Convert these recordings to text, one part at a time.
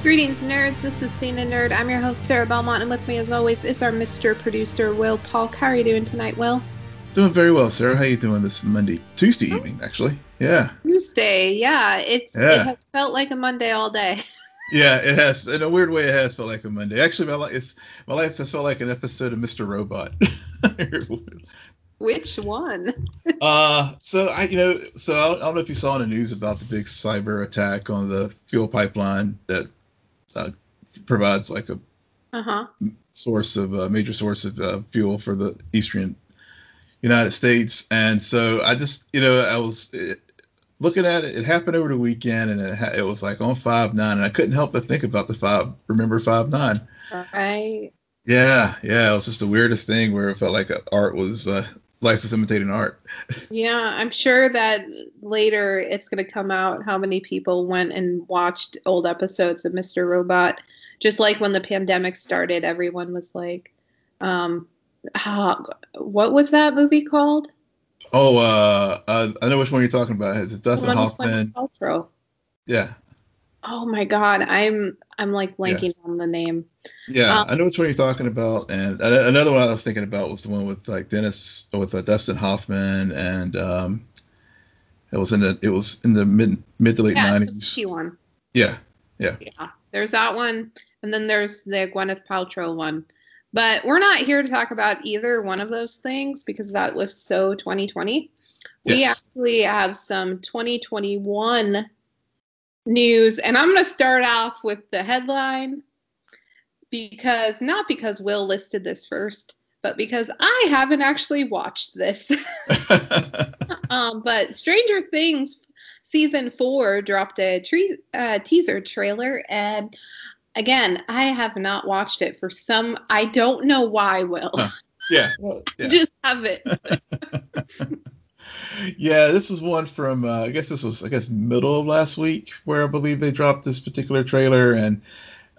Greetings, nerds. This is SNN Nerd. I'm your host, Sarah Belmont, and with me, as always, is our Mr. Producer, Will Polk. How are you doing tonight, Will? Doing very well, Sarah. How you doing this Tuesday evening, actually? Yeah. Tuesday, yeah. It has felt like a Monday all day. Yeah, it has. In a weird way, it has felt like a Monday. Actually, my life has felt like an episode of Mr. Robot. Which one? So I don't know if you saw in the news about the big cyber attack on the fuel pipeline that provides like a major source of fuel for the eastern United States. And so I just, I was looking at it. It happened over the weekend, and it was like on 5/9, and I couldn't help but think about remember 5/9. Right. Yeah. It was just the weirdest thing where it felt like life was imitating art. Yeah, I'm sure that later it's going to come out how many people went and watched old episodes of Mr. Robot. Just like when the pandemic started, everyone was like, what was that movie called? Oh, I know which one you're talking about. It's Dustin Hoffman. Yeah. Oh my God, I'm like blanking on the name. Yeah, I know which one you're talking about, and another one I was thinking about was the one with like Dustin Hoffman, and it was in the mid to late 90s. The one. Yeah. There's that one, and then there's the Gwyneth Paltrow one. But we're not here to talk about either one of those things because that was so 2020. Yes. We actually have some 2021 news, and I'm going to start off with the headline not because Will listed this first, but because I haven't actually watched this. But Stranger Things season 4 dropped a teaser trailer, and again, I have not watched it I don't know why, Will. Yeah. Just haven't. Yeah, this was one from I guess middle of last week where I believe they dropped this particular trailer, and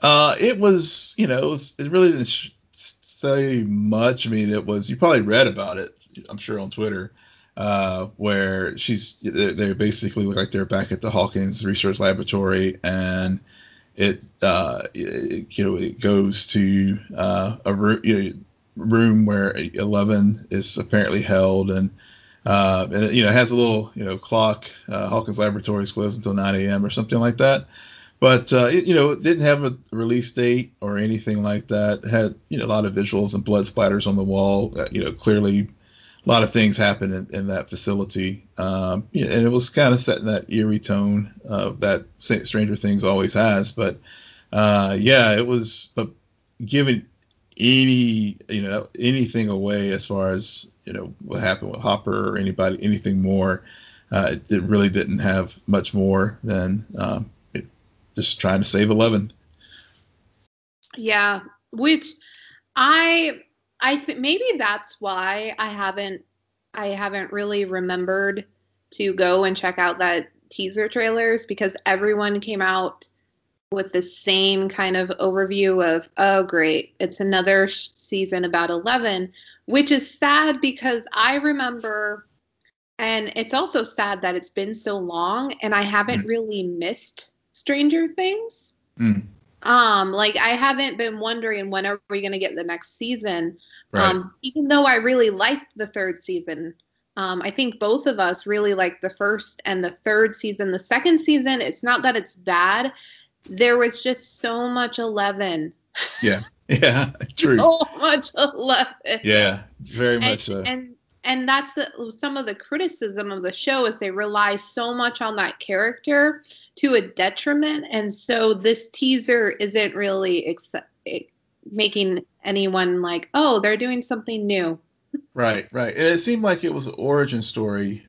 it really didn't say much. I mean, you probably read about it, I'm sure, on Twitter, where they basically look like they're back at the Hawkins Research Laboratory, and it goes to a room where 11 is apparently held, and it has a little clock. Hawkins Laboratory is closed until 9 a.m. or something like that. But it didn't have a release date or anything like that. It had a lot of visuals and blood splatters on the wall. Clearly a lot of things happened in that facility. And it was kind of set in that eerie tone that Stranger Things always has. But it was. But giving anything away as far as what happened with Hopper or anything more, it really didn't have much more than just trying to save 11. Yeah, which I think maybe that's why I haven't really remembered to go and check out that teaser trailers, because everyone came out with the same kind of overview of, oh great, it's another season about 11, which is sad because I remember, and it's also sad that it's been so long and I haven't really missed Stranger Things. Like I haven't been wondering when are we going to get the next season. Right. Even though I really liked the third season. I think both of us really liked the first and the third season. The second season, it's not that it's bad. There was just so much 11. Yeah, true. So much 11. Yeah, very much so. And that's some of the criticism of the show is they rely so much on that character to a detriment. And so this teaser isn't really making anyone like, oh, they're doing something new. Right. And it seemed like it was an origin story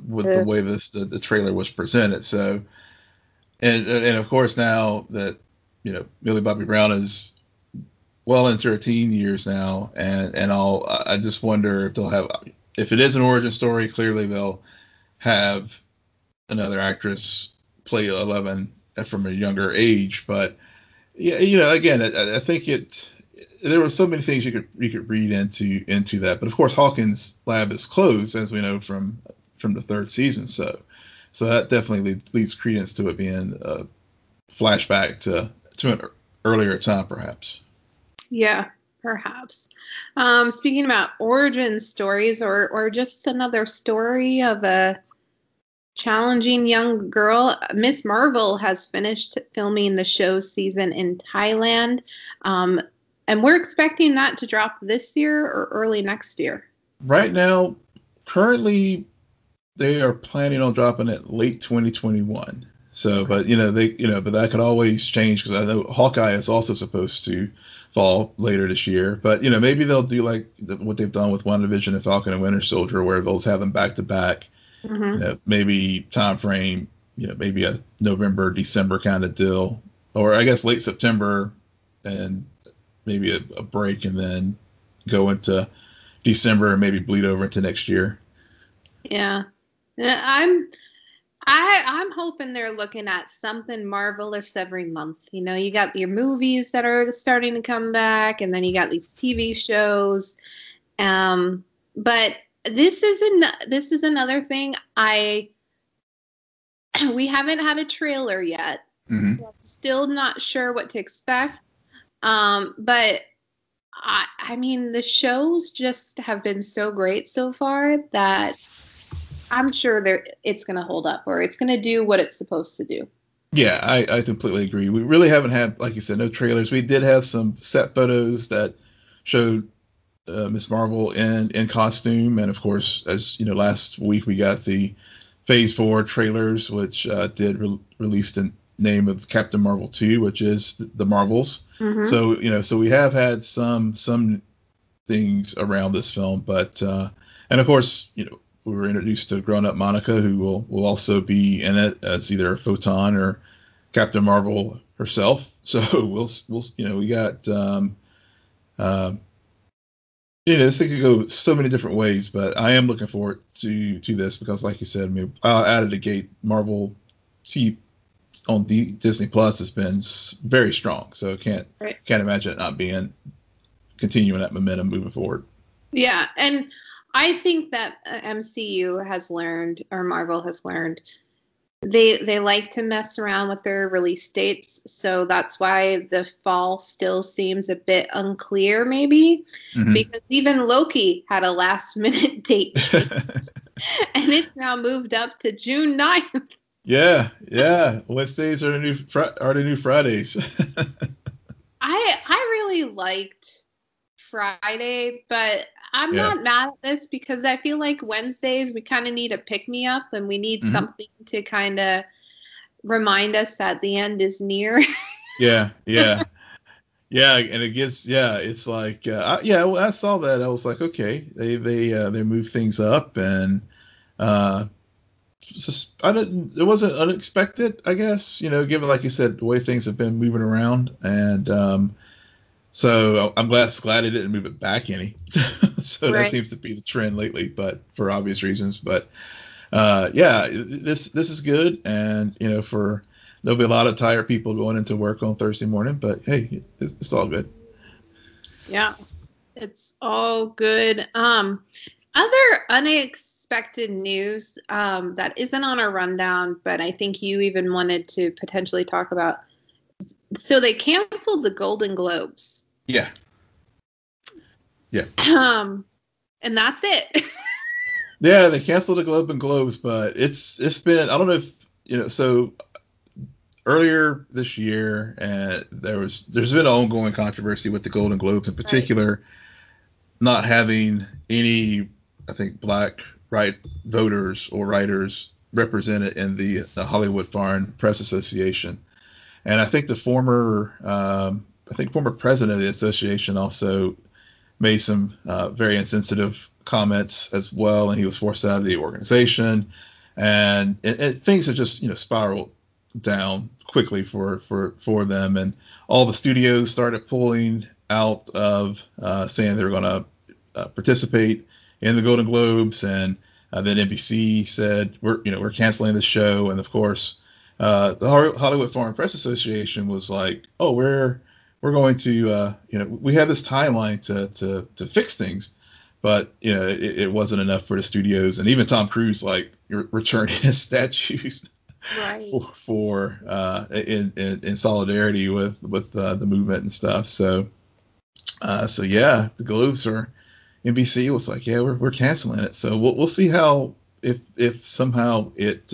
with the way the trailer was presented. So, and of course now that, Millie Bobby Brown is well into her teen years now, and all. I just wonder if they'll have, if it is an origin story, clearly they'll have another actress play 11 from a younger age. But yeah, again, I think there were so many things you could read into that. But of course, Hawkins' lab is closed, as we know from the third season. So that definitely leads credence to it being a flashback to to an earlier time, perhaps. Yeah, perhaps. Speaking about origin stories, or just another story of a challenging young girl, Miss Marvel has finished filming the show's season in Thailand, and we're expecting that to drop this year or early next year. Right now, currently, they are planning on dropping it late 2021. So, but but that could always change because I know Hawkeye is also supposed to fall later this year. But maybe they'll do like what they've done with WandaVision and Falcon and Winter Soldier, where they'll have them back to back. Maybe time frame, maybe a November, December kind of deal, or I guess late September, and maybe a break, and then go into December and maybe bleed over into next year. Yeah, I'm hoping they're looking at something marvelous every month. You got your movies that are starting to come back, and then you got these TV shows. But this is another thing. We haven't had a trailer yet, so I'm still not sure what to expect. But I mean, the shows just have been so great so far that I'm sure it's going to hold up, or it's going to do what it's supposed to do. Yeah, I completely agree. We really haven't had, like you said, no trailers. We did have some set photos that showed Miss Marvel in costume, and of course, as last week we got the Phase 4 trailers, which did release the name of Captain Marvel 2, which is the Marvels. So so we have had some things around this film, but and of course we were introduced to grown-up Monica, who will also be in it as either Photon or Captain Marvel herself. So we'll we got this thing could go so many different ways, but I am looking forward to this because, like you said, I mean, out of the gate, Marvel on Disney Plus has been very strong. So can't imagine it not continuing that momentum moving forward. Yeah, and I think that MCU has learned, or Marvel has learned, they like to mess around with their release dates. So that's why the fall still seems a bit unclear, maybe, because even Loki had a last minute date and it's now moved up to June 9th. Yeah. Wednesdays are the new Fridays. I really liked Friday, but I'm not mad at this because I feel like Wednesdays we kind of need a pick-me-up, and we need something to kind of remind us that the end is near. Yeah, and it gives it's like when I saw that I was like, okay, they move things up, and it wasn't unexpected, I guess, given, like you said, the way things have been moving around, and so I'm glad it didn't move it back any. So that seems to be the trend lately, but for obvious reasons. But this is good, and there'll be a lot of tired people going into work on Thursday morning. But hey, it's all good. Yeah, it's all good. Other unexpected news that isn't on our rundown, but I think you even wanted to potentially talk about. So they canceled the Golden Globes. Yeah. And that's it. Yeah, they canceled the Globe and Globes, but it's been, I don't know if so earlier this year, there's been an ongoing controversy with the Golden Globes in particular, not having any, I think, black voters or writers represented in the Hollywood Foreign Press Association. And I think the former president of the association also made some very insensitive comments as well, and he was forced out of the organization. And things have just spiraled down quickly for them, and all the studios started pulling out of saying they were going to participate in the Golden Globes, and then NBC said we're canceling the show, and of course the Hollywood Foreign Press Association was like, oh, we're going to we have this timeline to fix things, but it wasn't enough for the studios, and even Tom Cruise returning his statues Right. for in solidarity with the movement and stuff. So yeah, the Globes are NBC was like, yeah, we're canceling it. So we'll see how if somehow it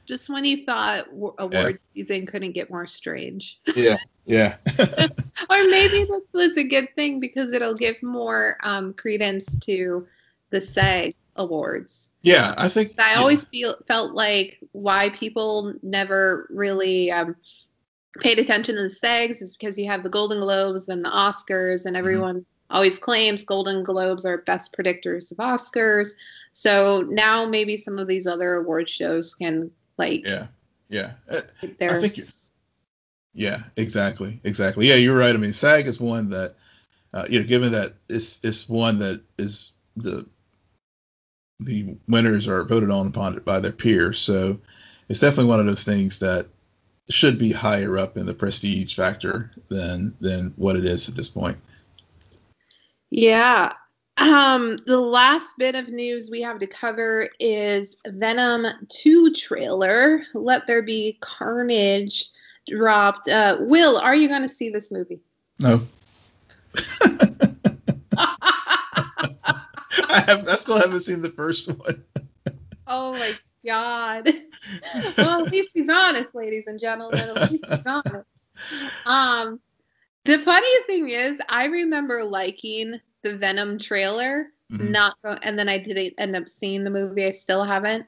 Just when you thought yeah award season couldn't get more strange. yeah yeah Or maybe this was a good thing because it'll give more credence to the SAG awards. yeah I think I always felt like why people never really paid attention to the SAGs is because you have the Golden Globes and the Oscars, and everyone always claims Golden Globes are best predictors of Oscars. So now maybe some of these other award shows can yeah I their think yeah exactly yeah you're right. I mean, SAG is one that given that it's one that is the winners are voted on upon by their peers, so it's definitely one of those things that should be higher up in the prestige factor than what it is at this point. Yeah. The last bit of news we have to cover is Venom 2 trailer. Let There Be Carnage dropped. Will, are you going to see this movie? No. I still haven't seen the first one. Oh my God. Well, at least he's honest, ladies and gentlemen. At least he's honest. The funny thing is, I remember liking the Venom trailer, and then I didn't end up seeing the movie. I still haven't.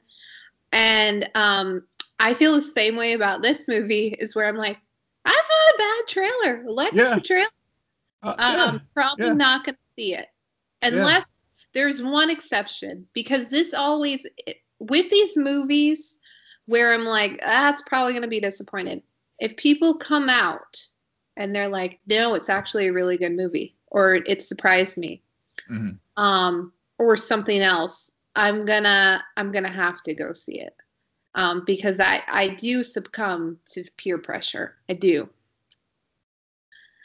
And I feel the same way about this movie, is where I'm like, that's not a bad trailer. Like the trailer. Probably not going to see it. Unless there's one exception, because this always, with these movies where I'm like, that's probably going to be disappointed. If people come out and they're like, no, it's actually a really good movie, or it surprised me, or something else, I'm gonna have to go see it, because I do succumb to peer pressure. I do.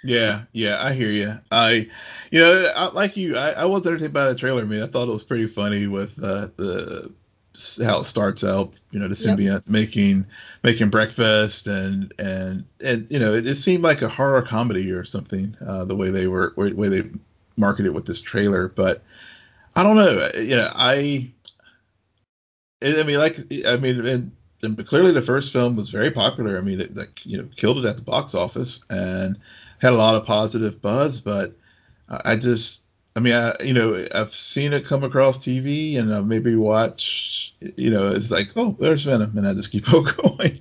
Yeah, I hear you. Like you, I was entertained by the trailer. I mean, I thought it was pretty funny with the how it starts out. The symbiote making breakfast, and it seemed like a horror comedy or something. The way they marketed with this trailer, but I don't know. And clearly the first film was very popular. I mean, it killed it at the box office and had a lot of positive buzz. But I've seen it come across TV, and I maybe watch. It's like, oh, there's Venom, and I just keep on going.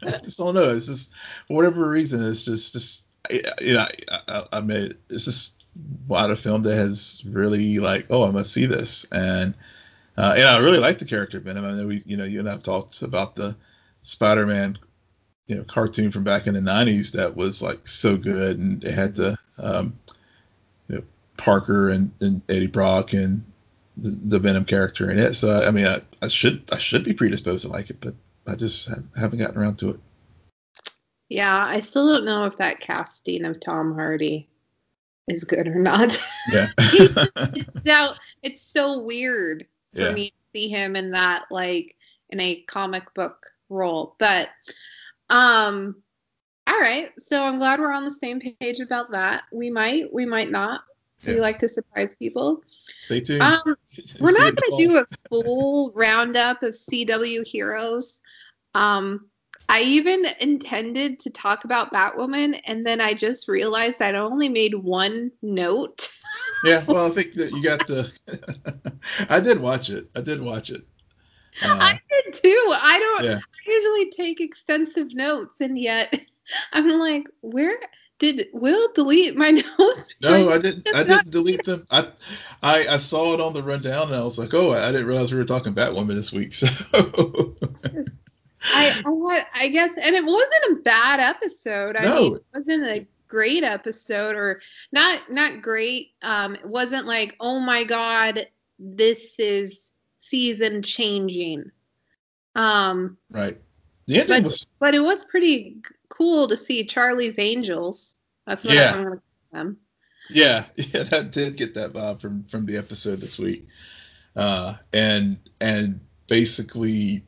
I just don't know. It's just, for whatever reason, it's just I mean, it's just not a film that has really like, oh, I must see this. And I really like the character Venom. I know you and I've talked about the Spider-Man, cartoon from back in the 90s that was like so good, and it had the Parker and Eddie Brock and the Venom character in it. So I mean, I should be predisposed to like it, but I just haven't gotten around to it. Yeah, I still don't know if that casting of Tom Hardy is good or not. Yeah. It's so weird for me to see him in that, like, in a comic book role. But all right. So I'm glad we're on the same page about that. We might not. We like to surprise people. Stay tuned. We're not going to do a full roundup of CW heroes. I even intended to talk about Batwoman, and then I just realized I'd only made one note. Yeah, well, I think that you got the. I did watch it. I did too. I usually take extensive notes, and yet I'm like, where did Will delete my notes? No, I didn't. I didn't delete them. I saw it on the rundown, and I was like, oh, I didn't realize we were talking Batwoman this week. So. I guess, and it wasn't a bad episode. I mean, it wasn't a great episode, or not great. It wasn't like, oh my God, this is season changing. Right. The ending but it was pretty cool to see Charlie's Angels. That's what I'm going to call them. Yeah, that did get that vibe from the episode this week, and basically,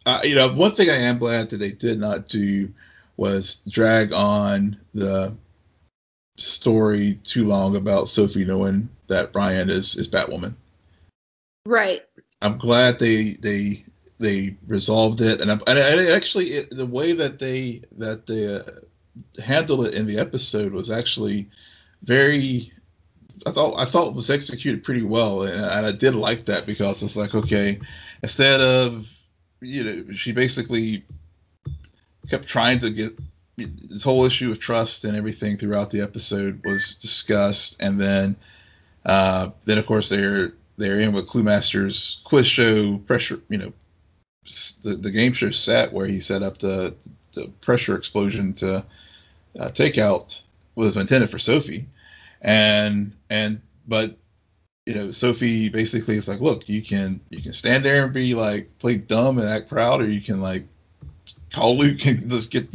one thing I am glad that they did not do was drag on the story too long about Sophie knowing that Brian is Batwoman. Right. I'm glad they resolved it, and actually the way that they handled it in the episode was actually very. I thought it was executed pretty well, and I did like that because it's like, okay, instead of, she basically kept trying to get this whole issue of trust and everything throughout the episode was discussed, and then of course they're in with Cluemaster's quiz show pressure, the game show set where he set up the pressure explosion to take out was intended for Sophie. But Sophie basically is like, look, you can stand there and be like, play dumb and act proud, or you can like call Luke and just get,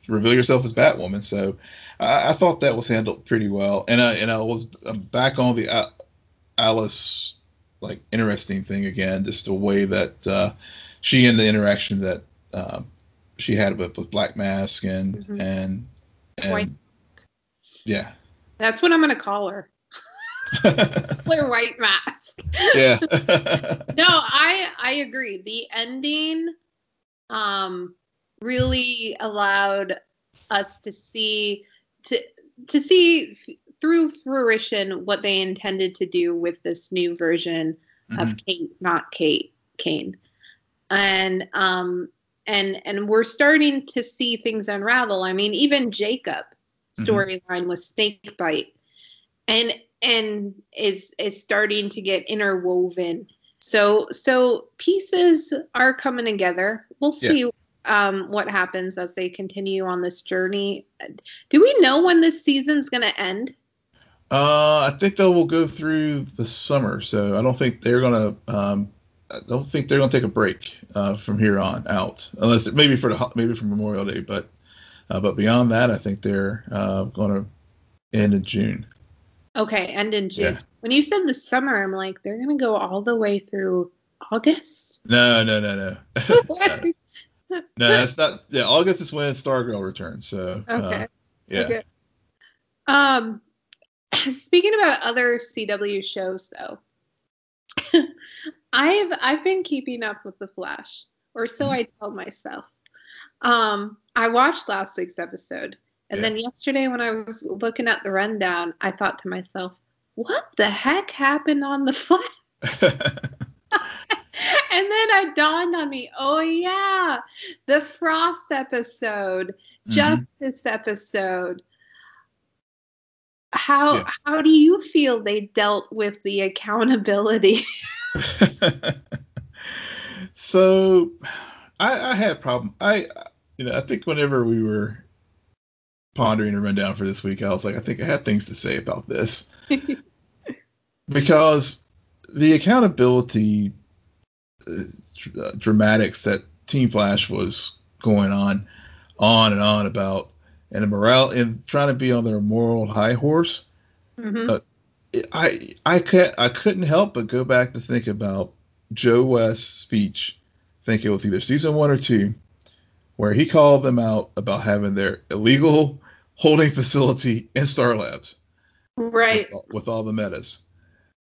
reveal yourself as Batwoman. So I thought that was handled pretty well. And I'm back on the Alice, like, interesting thing again, just the way that she and the interaction that she had with Black Mask and White. Yeah. That's what I'm going to call her. Clear White Mask. Yeah. No, I agree. The ending really allowed us to see through fruition what they intended to do with this new version of Kate, not Kane. And we're starting to see things unravel. I mean, even Jacob storyline with Snakebite and is starting to get interwoven. So pieces are coming together. We'll see what happens as they continue on this journey. Do we know when this season's going to end? I think they will go through the summer, so I don't think they're going to take a break from here on out, unless maybe for Memorial Day. But beyond that, I think they're going to end in June. Okay, end in June. Yeah. When you said the summer, I'm like, they're going to go all the way through August? No. No, that's not. Yeah, August is when Stargirl returns. So okay. Yeah. Okay. Speaking about other CW shows, though, I've been keeping up with The Flash, or so I tell myself. I watched last week's episode, and then yesterday when I was looking at the rundown, I thought to myself, "What the heck happened on The Flash?" And then it dawned on me, oh yeah, the Frost episode, Justice episode. How do you feel they dealt with the accountability? So I had a problem. I think whenever we were pondering a rundown for this week, I was like, I think I had things to say about this. Because the accountability dramatics that Team Flash was going on and on about, and the morale and trying to be on their moral high horse. I couldn't help but go back to think about Joe West's speech. I think it was either season 1 or 2, where he called them out about having their illegal holding facility in Star Labs, right? With all the metas.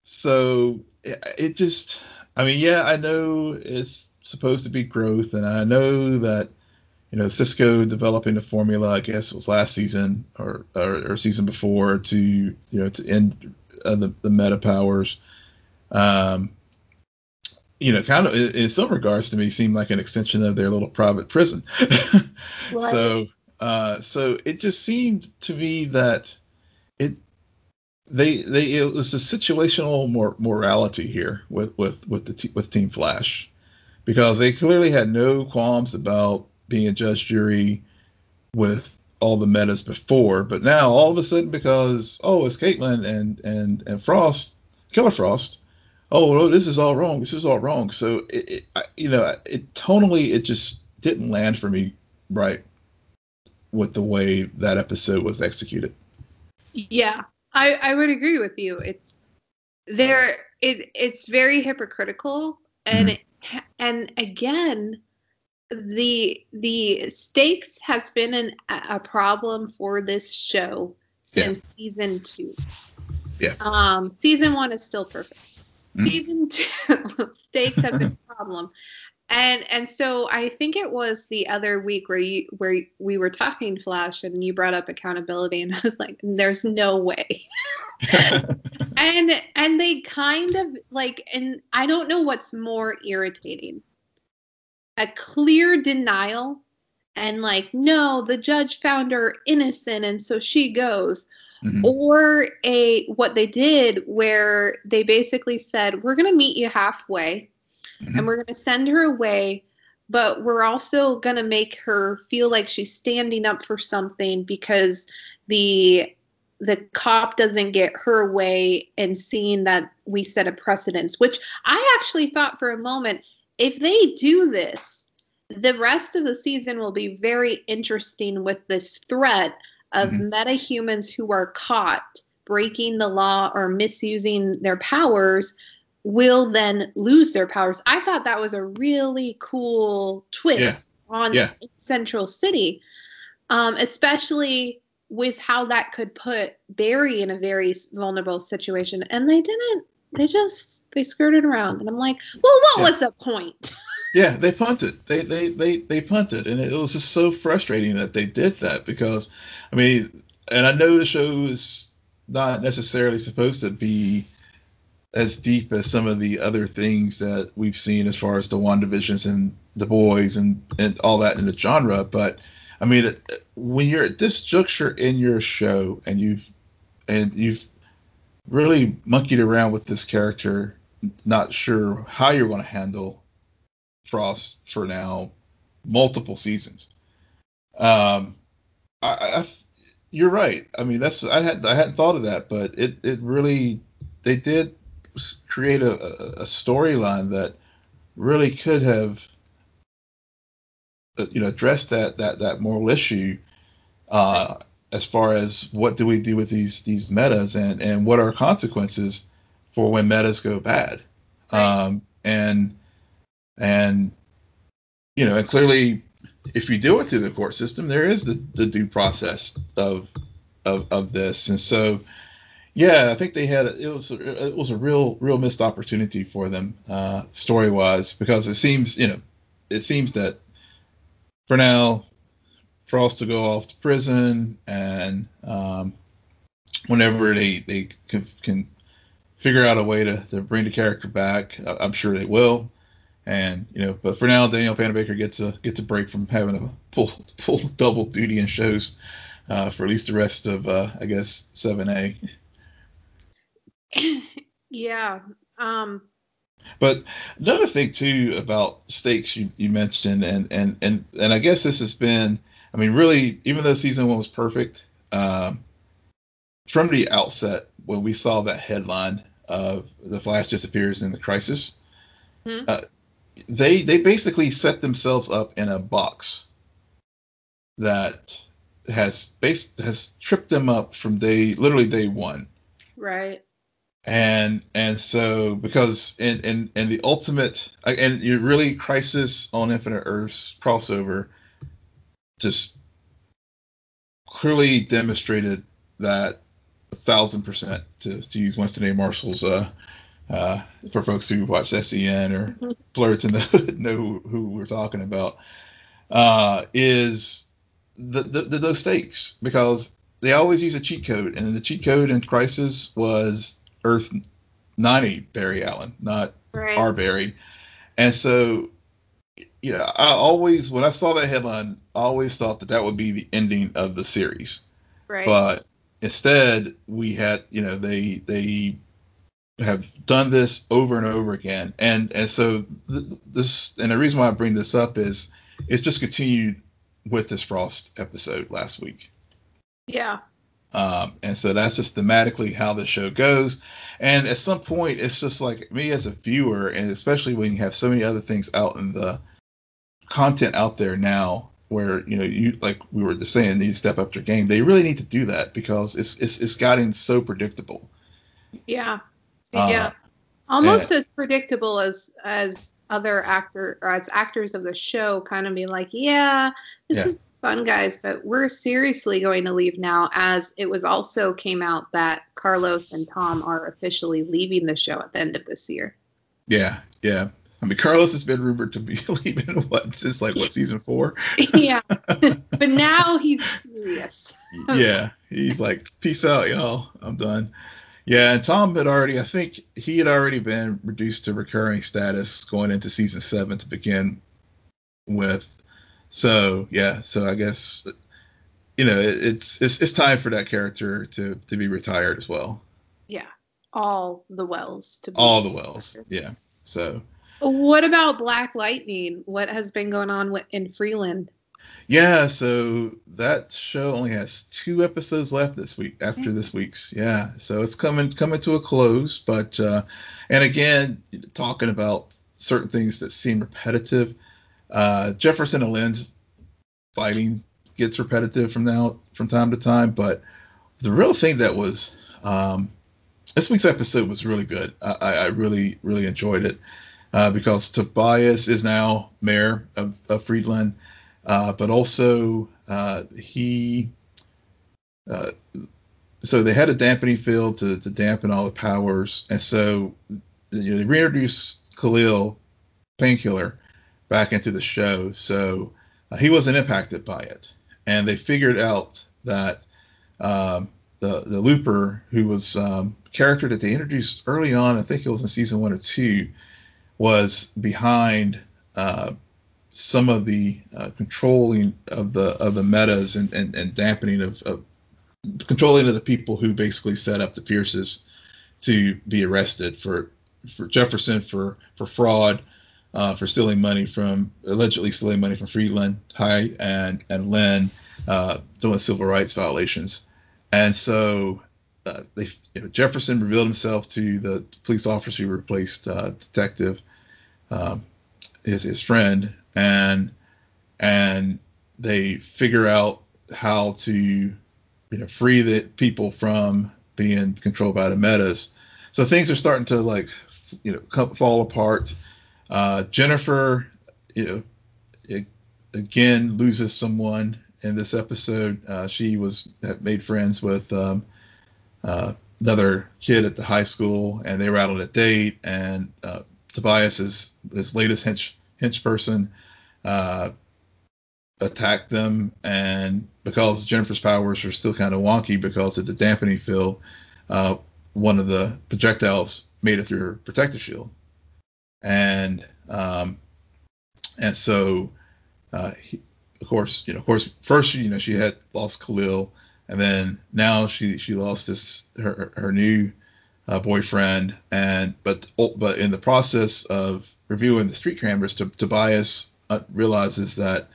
So it just. I mean, yeah, I know it's supposed to be growth, and I know that, Cisco developing the formula, I guess it was last season or season before to end the meta powers, kind of in some regards to me seemed like an extension of their little private prison. Right. So it just seemed to me that it was a situational morality here with Team Flash, because they clearly had no qualms about being a judge jury with all the metas before, but now all of a sudden, because it's Caitlin and Frost, Killer Frost, no, this is all wrong. So it just didn't land for me right with the way that episode was executed. Yeah. I would agree with you. It's very hypocritical, and again, the stakes has been a problem for this show since season 2. Yeah. Season 1 is still perfect. Mm. Season 2 stakes have been a problem. And so I think it was the other week where we were talking Flash and you brought up accountability and I was like, there's no way. and they kind of like, and I don't know what's more irritating. A clear denial and like, no, the judge found her innocent and so she goes. Mm-hmm. Or what they did where they basically said, we're going to meet you halfway. Mm-hmm. And we're going to send her away, but we're also going to make her feel like she's standing up for something because the cop doesn't get her way and seeing that we set a precedence, which I actually thought for a moment, if they do this, the rest of the season will be very interesting with this threat of mm-hmm. metahumans who are caught breaking the law or misusing their powers will then lose their powers. I thought that was a really cool twist on Central City, especially with how that could put Barry in a very vulnerable situation. And they didn't. They skirted around. And I'm like, well, what was the point? Yeah, they punted. They punted. And it was just so frustrating that they did that because, I mean, and I know the show is not necessarily supposed to be as deep as some of the other things that we've seen as far as the WandaVisions and The Boys and all that in the genre. But I mean, when you're at this juncture in your show and you've really monkeyed around with this character, not sure how you're going to handle Frost for now, multiple seasons. You're right. I mean, I hadn't thought of that, but it really, they did create a storyline that really could have addressed that moral issue as far as what do we do with these metas and what are consequences for when metas go bad. Right. And clearly if you do it through the court system, there is the due process of this. And so yeah, I think it was a real missed opportunity for them, story wise, because it seems that for now, Frost to go off to prison, and whenever they can figure out a way to bring the character back, I'm sure they will. And but for now, Danielle Panabaker gets a break from having to pull double duty in shows for at least the rest of I guess 7A. Yeah. But another thing too about stakes you mentioned, and I guess this has been, I mean, really, even though season 1 was perfect, from the outset when we saw that headline of the Flash disappears in the crisis, mm-hmm. They basically set themselves up in a box that has tripped them up from literally day one. Right. And so because in the ultimate, and you really Crisis on Infinite Earths crossover just clearly demonstrated that 1,000%, to use Winston A. Marshall's for folks who watch SEN or Blurs in the Hood know who we're talking about, is those stakes, because they always use a cheat code, and the cheat code in Crisis was Earth 90 Barry Allen, not right. Our Barry. And so, I always, when I saw that headline, I always thought that would be the ending of the series. Right. But instead, we had, they have done this over and over again. And so this, and the reason why I bring this up is it's just continued with this Frost episode last week. Yeah. And so that's just thematically how the show goes. And at some point, it's just like me as a viewer, and especially when you have so many other things out in the content out there now, where you, like we were just saying, need to step up their game. They really need to do that because it's gotten so predictable. Yeah, yeah, almost as predictable as other actor or as actors of the show kind of be like, yeah, this was fun, guys, but we're seriously going to leave now, as it was also came out that Carlos and Tom are officially leaving the show at the end of this year. Yeah. I mean, Carlos has been rumored to be leaving since season 4? Yeah. But now he's serious. Yeah. He's like, peace out, y'all. I'm done. Yeah, and Tom had already, I think he had already been reduced to recurring status going into season 7 to begin with. So yeah, so I guess it's time for that character to be retired as well. Yeah, all the Wells to be all the Wells. Yeah. So what about Black Lightning? What has been going on in Freeland? Yeah, so that show only has 2 episodes left this week after this week's. Yeah, so it's coming to a close. But and again, talking about certain things that seem repetitive, Jefferson and Lynn's fighting gets repetitive from time to time. But the real thing that was this week's episode was really good. I really enjoyed it because Tobias is now mayor of Friedland. But also so they had a dampening field to dampen all the powers, and so they reintroduced Khalil, Painkiller, back into the show, so he wasn't impacted by it, and they figured out that the Looper, who was a character that they introduced early on, I think it was in season 1 or 2, was behind some of the controlling of the metas and dampening of controlling of the people who basically set up the Pierces to be arrested for Jefferson for fraud, for allegedly stealing money from Friedland High and Lynn doing civil rights violations. And so Jefferson revealed himself to the police officer who replaced Detective, his friend, and they figure out how to free the people from being controlled by the metas. So things are starting to fall apart. Jennifer, again loses someone in this episode. She had made friends with another kid at the high school, and they were out on a date, and Tobias, his latest hench person, attacked them, and because Jennifer's powers are still kind of wonky because of the dampening field, one of the projectiles made it through her protective shield, and so of course first she had lost Khalil, and then now she lost her new boyfriend, but in the process of reviewing the street cameras, Tobias realizes that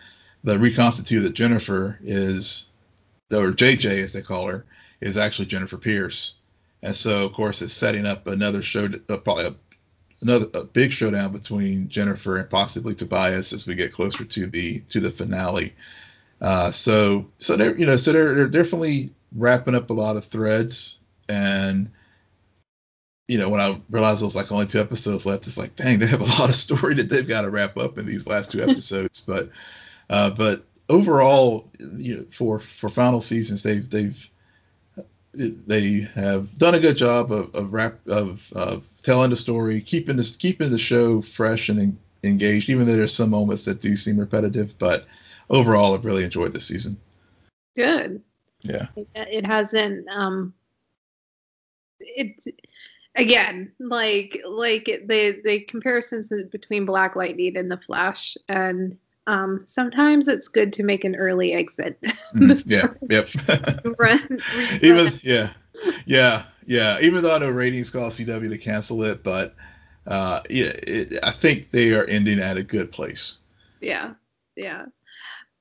the reconstituted Jennifer or JJ as they call her, is actually Jennifer Pierce, and so of course it's setting up another show, probably a big showdown between Jennifer and possibly Tobias as we get closer to the finale. So they're definitely wrapping up a lot of threads, and when I realized it was only 2 episodes left, it's like, dang, they have a lot of story that they've got to wrap up in these last 2 episodes. But overall, for final seasons, they have done a good job of telling the story, keeping the show fresh and engaged, even though there's some moments that do seem repetitive. But overall, I've really enjoyed this season. Good. Yeah. It hasn't. Again, the comparisons between Black Lightning and the Flash, and sometimes it's good to make an early exit. Yeah. Yep. Even though I know ratings call CW to cancel it, but I think they are ending at a good place. Yeah.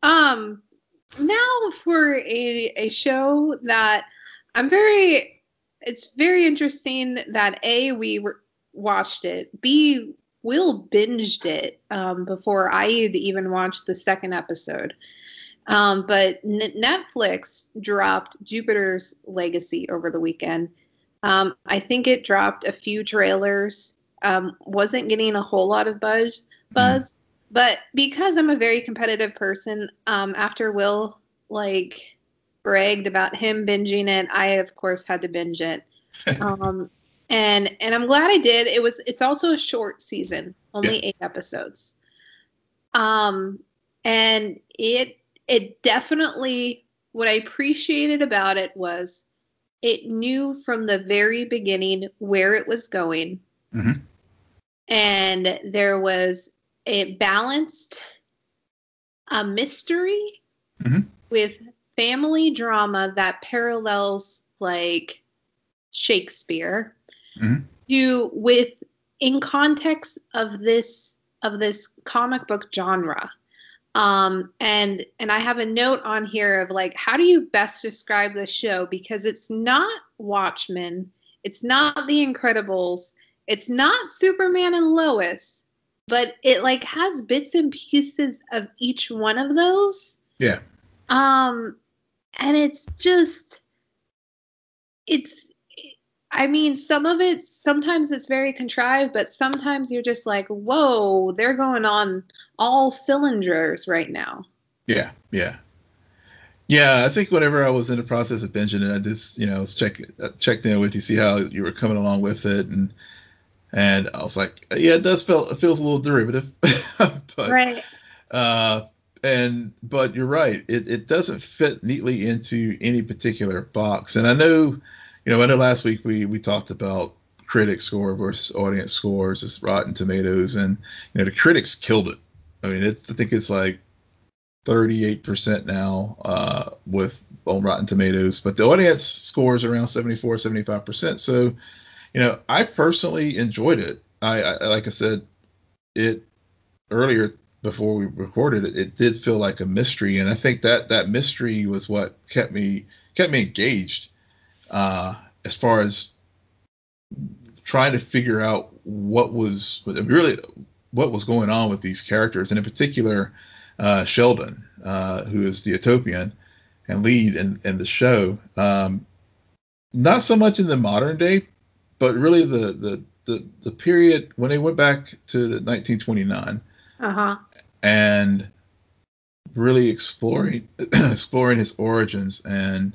Now for a show that it's very interesting that A, we watched it, B, Will binged it before I had even watched the 2nd episode. But Netflix dropped Jupiter's Legacy over the weekend. I think it dropped a few trailers wasn't getting a whole lot of buzz. But because I'm a very competitive person, after Will like bragged about him binging it, I of course had to binge it. And I'm glad I did. It's also a short season, only 8 episodes. And it definitely, what I appreciated about it was it knew from the very beginning where it was going. Mm-hmm. And it balanced a mystery with family drama that parallels like Shakespeare in context of this comic book genre. And I have a note on here of like, how do you best describe this show? Because it's not Watchmen, it's not The Incredibles, it's not Superman and Lois, but it like has bits and pieces of each one of those. Yeah. And it's just, I mean, some of it, sometimes it's very contrived, but sometimes you're just like, whoa, they're going on all cylinders right now. Yeah, yeah. Yeah, I think whenever I was in the process of binging it, I just, was checked in with you, see how you were coming along with it, and I was like, yeah, it feels a little derivative, but right. But you're right, it doesn't fit neatly into any particular box, and I know last week we talked about critic score versus audience scores, it's Rotten Tomatoes, and the critics killed it. I mean, I think it's like 38% now on Rotten Tomatoes, but the audience scores around 74-75%. So, I personally enjoyed it. I like I said it earlier before we recorded it. It did feel like a mystery, and I think that mystery was what kept me engaged. As far as trying to figure out what was going on with these characters, and in particular, Sheldon, who is the Utopian and lead in the show. Not so much in the modern day, but really the period when they went back to the 1929, and really exploring his origins and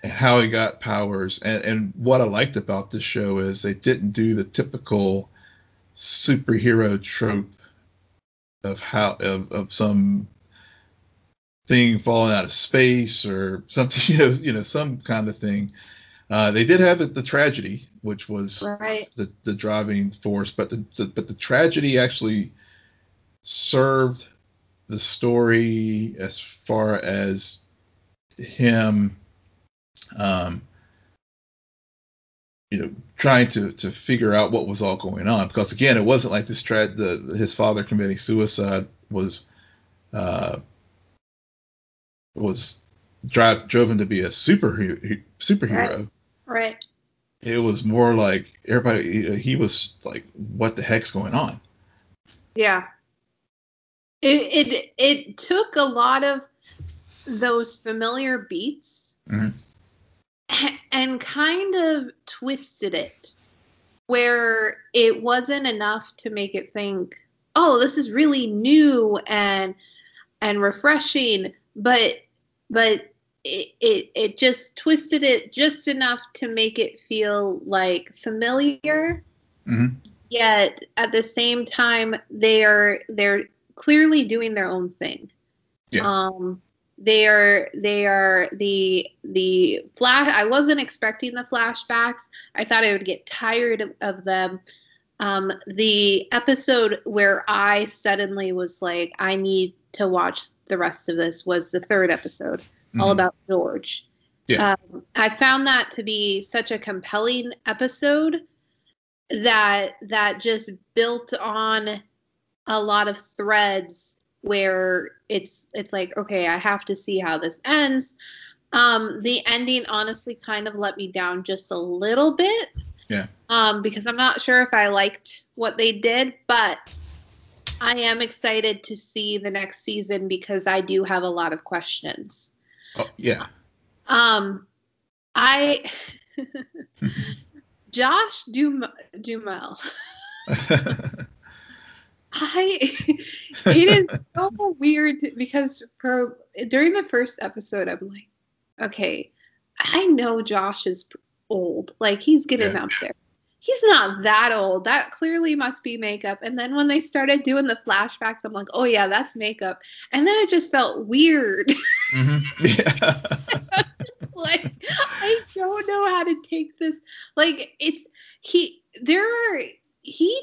how he got powers. And what I liked about this show is they didn't do the typical superhero trope of some thing falling out of space or something, some kind of thing. They did have the tragedy, which was the driving force, but the tragedy actually served the story as far as him trying to figure out what was all going on, because again, it wasn't like this his father committing suicide was drove him to be a superhero. Right. It was more like everybody, he was like, what the heck's going on? Yeah. It took a lot of those familiar beats and kind of twisted it where it wasn't enough to make it think, oh, this is really new and refreshing, but it just twisted it just enough to make it feel like familiar. Yet at the same time, they're clearly doing their own thing. Yeah. They are the flash. I wasn't expecting the flashbacks. I thought I would get tired of them. The episode where I suddenly was like, I need to watch the rest of this was the 3rd episode, all about George. Yeah. I found that to be such a compelling episode that just built on a lot of threads where it's like, okay, I have to see how this ends. The ending honestly kind of let me down just a little bit. Yeah. Because I'm not sure if I liked what they did, but I am excited to see the next season because I do have a lot of questions. Oh, yeah. Josh Duhamel. It is so weird because during the first episode, I'm like, okay, I know Josh is old. Like, he's getting up there. He's not that old. That clearly must be makeup. And then when they started doing the flashbacks, I'm like, oh yeah, that's makeup. And then it just felt weird. Yeah. Like, I don't know how to take this. Like, he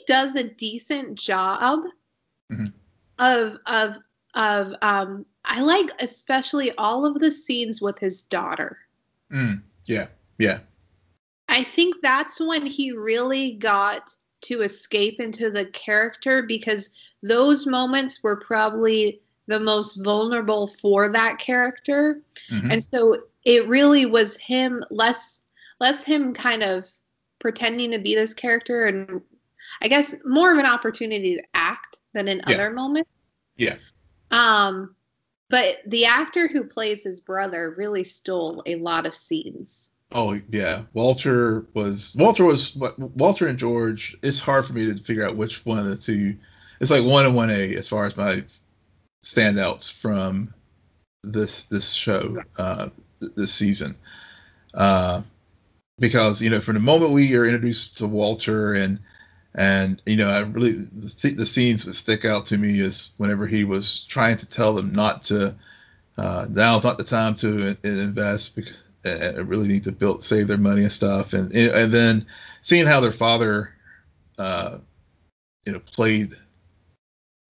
does a decent job of I like especially all of the scenes with his daughter. Yeah. I think that's when he really got to escape into the character, because those moments were probably the most vulnerable for that character. And so it really was him, less him kind of pretending to be this character, and I guess more of an opportunity to act than in other moments. Yeah. But the actor who plays his brother really stole a lot of scenes. Oh yeah, Walter and George. It's hard for me to figure out which one of the two. It's like 1 and 1A as far as my standouts from this show, this season. Because from the moment we are introduced to Walter and I really think the scenes that stick out to me is whenever he was trying to tell them not to. Now's not the time to invest because. Really need to save their money and stuff, and then seeing how their father, played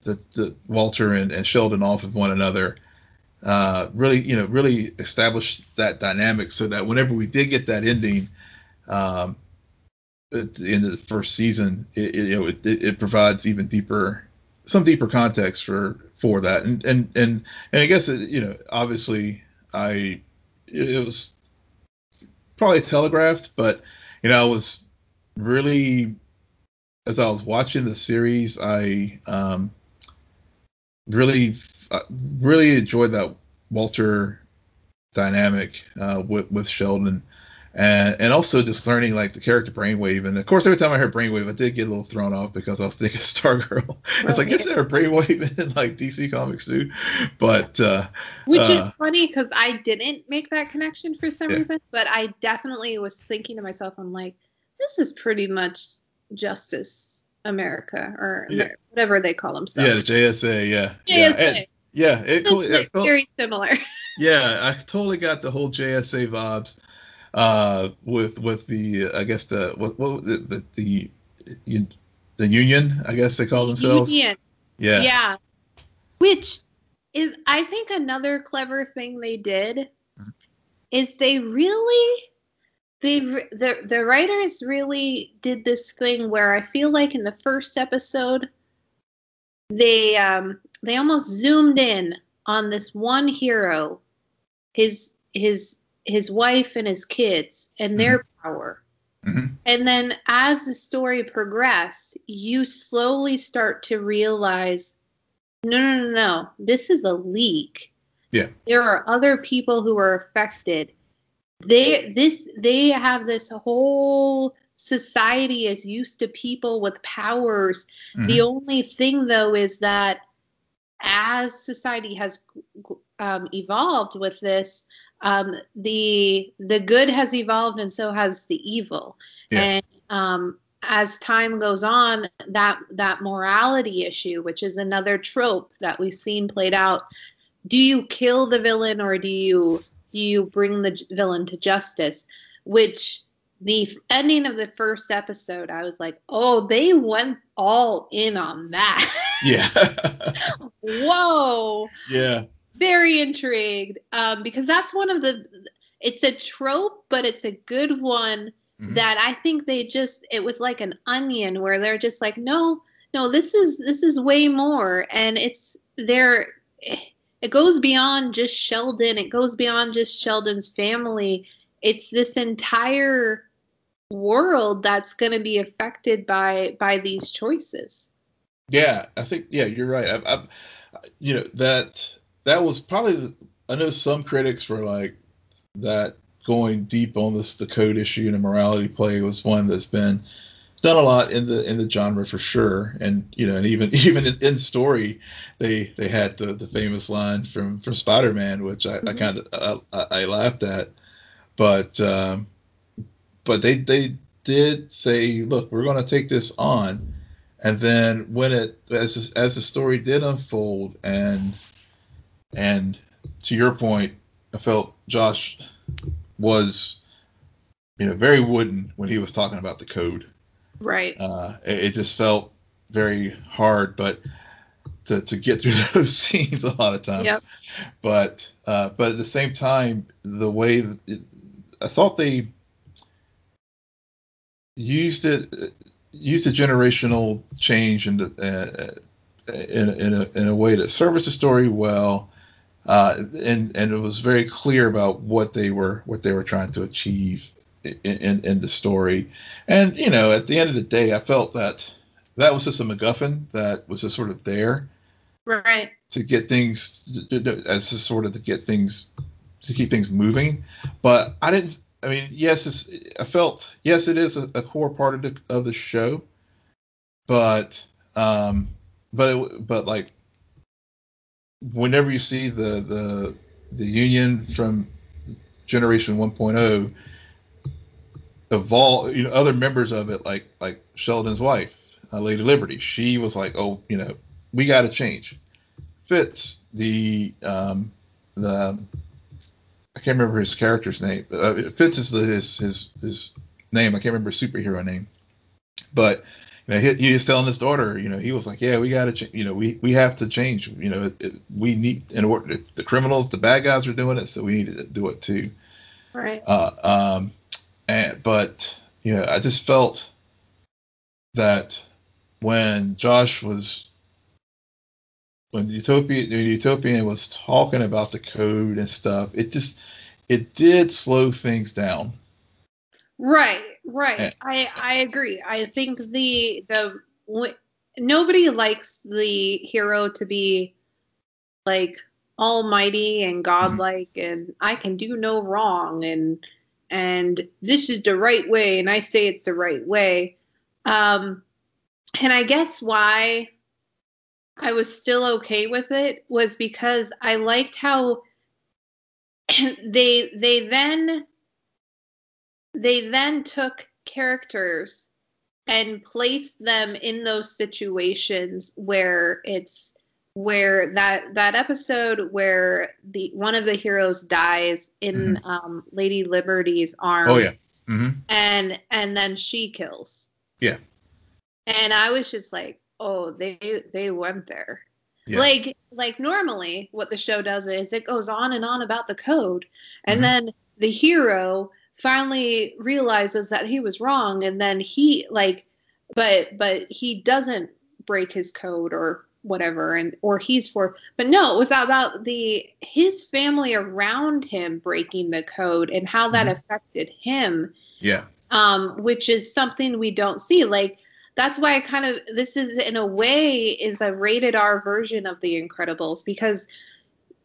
the Walter and Sheldon off of one another, really established that dynamic, so that whenever we did get that ending, at the end of the first season, it provides even some deeper context for that, and I guess obviously it was probably telegraphed, but I was really, as I was watching the series, I really enjoyed that Walter dynamic with Sheldon, and also just learning like the character Brainwave. And of course, every time I heard Brainwave, I did get a little thrown off because I was thinking Stargirl. It's like, is there a Brainwave in like DC Comics too? But which is funny because I didn't make that connection for some reason, but I definitely was thinking to myself, I'm like, this is pretty much Justice America or whatever they call themselves. Yeah, the JSA. JSA. It felt very similar. Yeah, I totally got the whole JSA vibes. With the I guess the union, I guess they call themselves. Union. Yeah. Which is, I think, another clever thing they did is the writers really did this thing where I feel like in the first episode they almost zoomed in on this one hero, his wife and his kids and their power. And then as the story progressed, you slowly start to realize, no, this is a leak. Yeah. There are other people who are affected. They have this whole society is used to people with powers. The only thing though is that as society has evolved with this, the good has evolved and so has the evil. And as time goes on, that morality issue, which is another trope that we've seen played out, do you kill the villain or do you bring the villain to justice? Which the ending of the first episode, I was like, oh, they went all in on that. Yeah. Whoa. Yeah. Very intrigued, because that's one of it's a trope, but it's a good one that I think it was like an onion where they're just like, no, this is way more. And it goes beyond just Sheldon. It goes beyond just Sheldon's family. It's this entire world that's going to be affected by these choices. Yeah, I think, you're right. That was probably, I know some critics were like that going deep on the code issue and the morality play was one that's been done a lot in the genre for sure. And and even in story, they had the famous line from Spider-Man, which I kind of I laughed at, but they did say, look, we're going to take this on. And then when as the story did unfold, and to your point, I felt Josh was very wooden when he was talking about the code. Right. It just felt very hard, but to get through those scenes a lot of times. Yep. But at the same time, the way I thought they used a generational change in a way that serviced the story well, and it was very clear about what they were trying to achieve in the story. And at the end of the day, I felt that was just a MacGuffin that was just sort of there, right, to get things as to sort of to keep things moving. But I didn't. I mean, yes, I felt yes, it is a core part of the show, but like whenever you see the Union from Generation 1.0 evolve, other members of it, like Sheldon's wife, Lady Liberty, she was like, oh, we got to change. Fitz, the I can't remember his character's name. Fitz is his name. I can't remember his superhero name, but he was telling his daughter, he was like, yeah, we got to change. We have to change. We need, in order, the criminals, the bad guys are doing it, so we need to do it too. Right. But I just felt that when Utopian was talking about the code and stuff, it did slow things down. Right. I agree. I think nobody likes the hero to be like almighty and godlike, and I can do no wrong, and this is the right way, and I say it's the right way. And I guess why I was still okay with it was because I liked how they then took characters and placed them in those situations where that episode where one of the heroes dies in Lady Liberty's arms. Oh yeah. And then she kills. Yeah. And I was just like, oh, they went there. Yeah. Like normally what the show does is it goes on and on about the code, and then the hero finally realizes that he was wrong, and then he but he doesn't break his code or whatever, or but no, it was about his family around him breaking the code and how that affected him. Yeah. Which is something we don't see. Like, that's why this is in a way is a rated R version of The Incredibles, because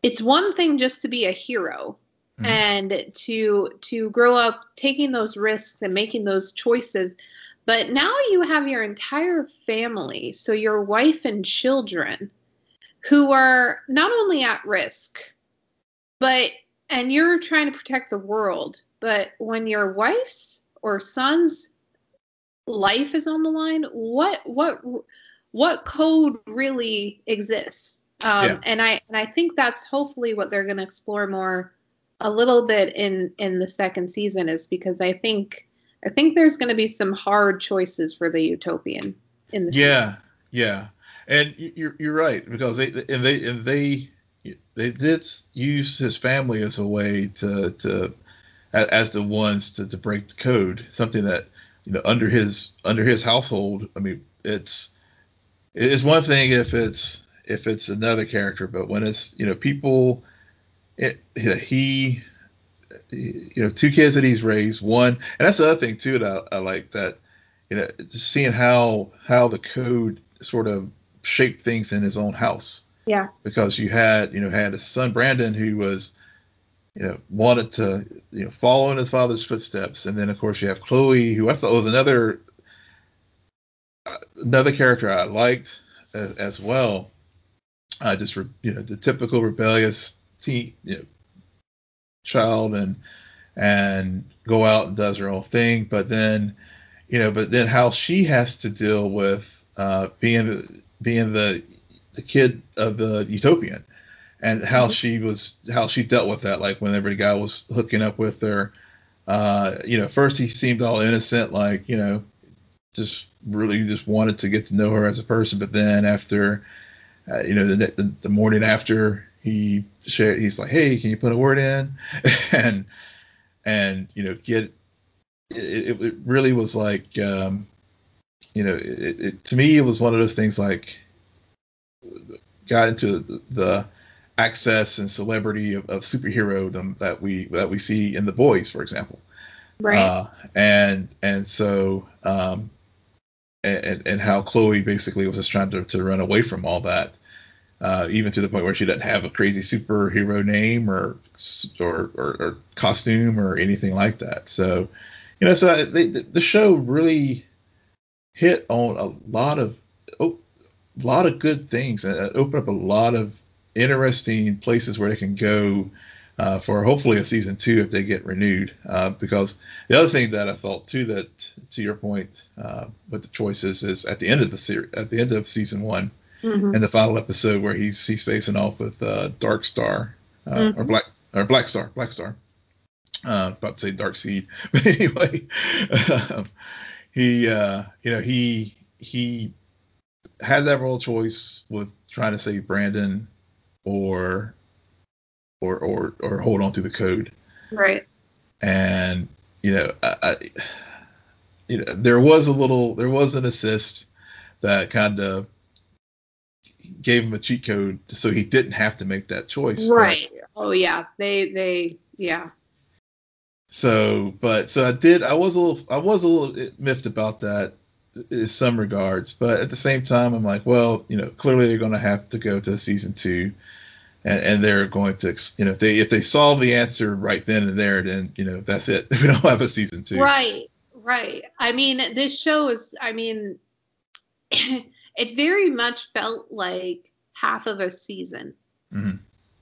it's one thing just to be a hero and to grow up taking those risks and making those choices. But now you have your entire family, so your wife and children, who are not only at risk, and you're trying to protect the world, but when your wife's or son's life is on the line, what code really exists? And I think that's hopefully what they're going to explore more a little bit in the second season, is because I think there's going to be some hard choices for the Utopian in the season. Yeah, and you're right, because they did use his family as a way to as the ones to break the code, something that under his household. I mean, it's one thing if it's another character, but when it's people, he two kids that he's raised, one, and that's the other thing too that I like, that just seeing how the code sort of shaped things in his own house. Yeah, because you had his son Brandon, who was wanted to, follow in his father's footsteps. And then, of course, you have Chloe, who I thought was another character I liked as well. Just the typical rebellious teen, child, and go out and does her own thing. But then how she has to deal with being the kid of the utopian, and how she dealt with that. Like whenever the guy was hooking up with her, first he seemed all innocent, like, just really just wanted to get to know her as a person. But then after, the morning after, he's like, hey, can you put a word in? and get it really was like, to me, it was one of those things like got into the access and celebrity of superhero that we see in The Boys, for example. Right. And how Chloe basically was just trying to run away from all that, even to the point where she doesn't have a crazy superhero name or costume or anything like that. So, the show really hit on a lot of good things, and opened up a lot of interesting places where they can go for hopefully a season 2 if they get renewed. Because the other thing that I thought too, that to your point with the choices, is at the end of season 1, mm-hmm. in the final episode where he's facing off with Dark Star mm-hmm. or Black Star. About to say Dark Seed, but anyway, he had that role choice with trying to save Brandon or hold on to the code. Right. And there was an assist that kind of gave him a cheat code so he didn't have to make that choice. Right. Oh yeah. They yeah. So I was a little miffed about that in some regards, but at the same time, I'm like, well, clearly they're going to have to go to season 2, and they're going to, if they solve the answer right then and there, then that's it. We don't have a season 2. Right. I mean, this show is. I mean, it very much felt like half of a season. Mm-hmm.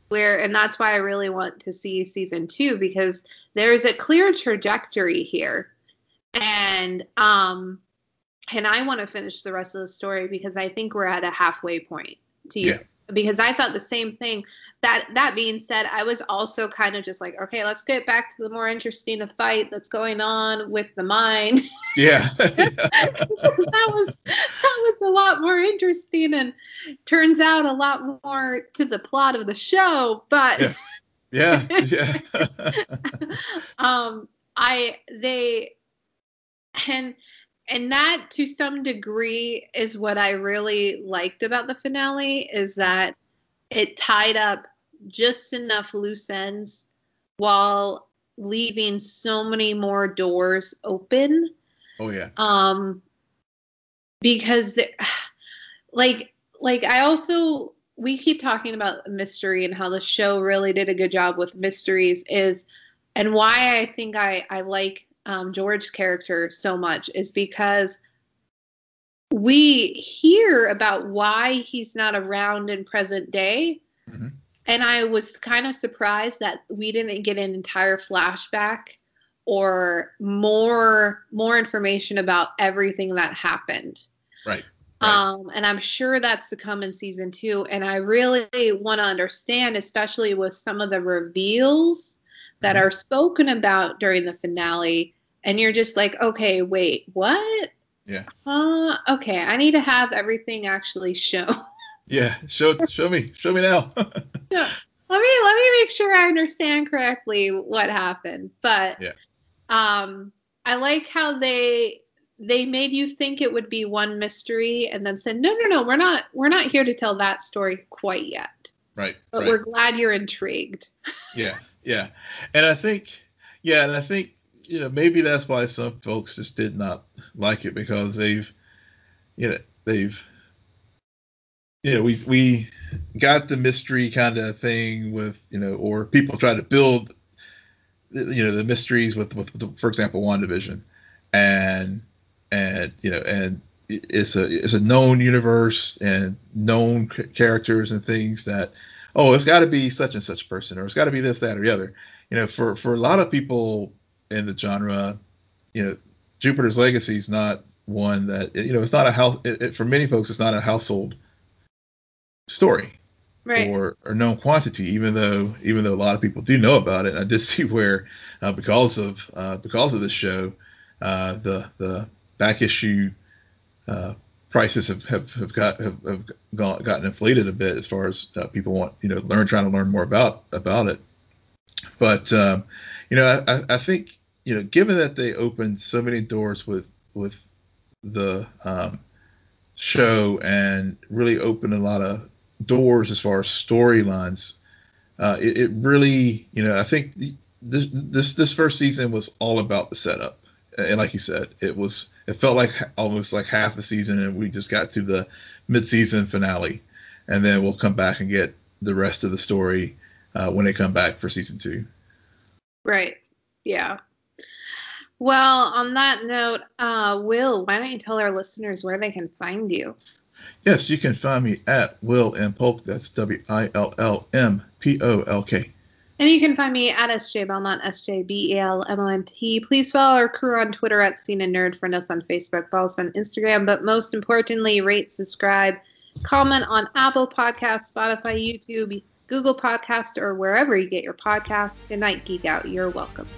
And that's why I really want to see season 2, because there's a clear trajectory here, and I want to finish the rest of the story because I think we're at a halfway point to you. Yeah. Because I thought the same thing. That being said, I was also kind of just like, okay, let's get back to the more interesting fight that's going on with the mind. Yeah. that was a lot more interesting, and turns out a lot more to the plot of the show. But yeah. And that, to some degree, is what I really liked about the finale, is that it tied up just enough loose ends while leaving so many more doors open. Oh, yeah. Because, we keep talking about mystery and how the show really did a good job with mysteries, and why I think I like George's character so much is because we hear about why he's not around in present day. Mm-hmm. And I was kind of surprised that we didn't get an entire flashback or more information about everything that happened. Right. And I'm sure that's to come in season 2. And I really want to understand, especially with some of the reveals that are spoken about during the finale. And you're just like, okay, wait, what? Yeah. Okay, I need to have everything actually shown. Yeah, show me now. Yeah. Let me make sure I understand correctly what happened. But yeah. I like how they made you think it would be one mystery, and then said, no, we're not here to tell that story quite yet. Right. But we're glad you're intrigued. Yeah. And I think maybe that's why some folks just did not like it, because we got the mystery kind of thing with, or people try to build the mysteries with for example, WandaVision, and it's a known universe and known characters and things that, oh, it's got to be such and such person, or it's got to be this, that, or the other. For a lot of people in the genre, Jupiter's Legacy is not one that, it's not a house. For many folks, it's not a household story, right, or known quantity. Even though a lot of people do know about it. And I did see where because of this show, the back issue prices have gotten inflated a bit as far as people want trying to learn more about it. But I think given that they opened so many doors with the show and really opened a lot of doors as far as storylines, it really I think this first season was all about the setup. And like you said, it felt like almost like half the season, and we just got to the mid-season finale, and then we'll come back and get the rest of the story when they come back for season 2. Right. Yeah. Well, on that note, Will, why don't you tell our listeners where they can find you? Yes, you can find me at Will M Polk. That's WILLMPOLK. And you can find me at SJ Belmont, SJBELMONT. Please follow our crew on Twitter at SNN Nerd, friend us on Facebook, follow us on Instagram, but most importantly, rate, subscribe, comment on Apple Podcasts, Spotify, YouTube, Google Podcasts, or wherever you get your podcasts. Good night, Geek Out. You're welcome.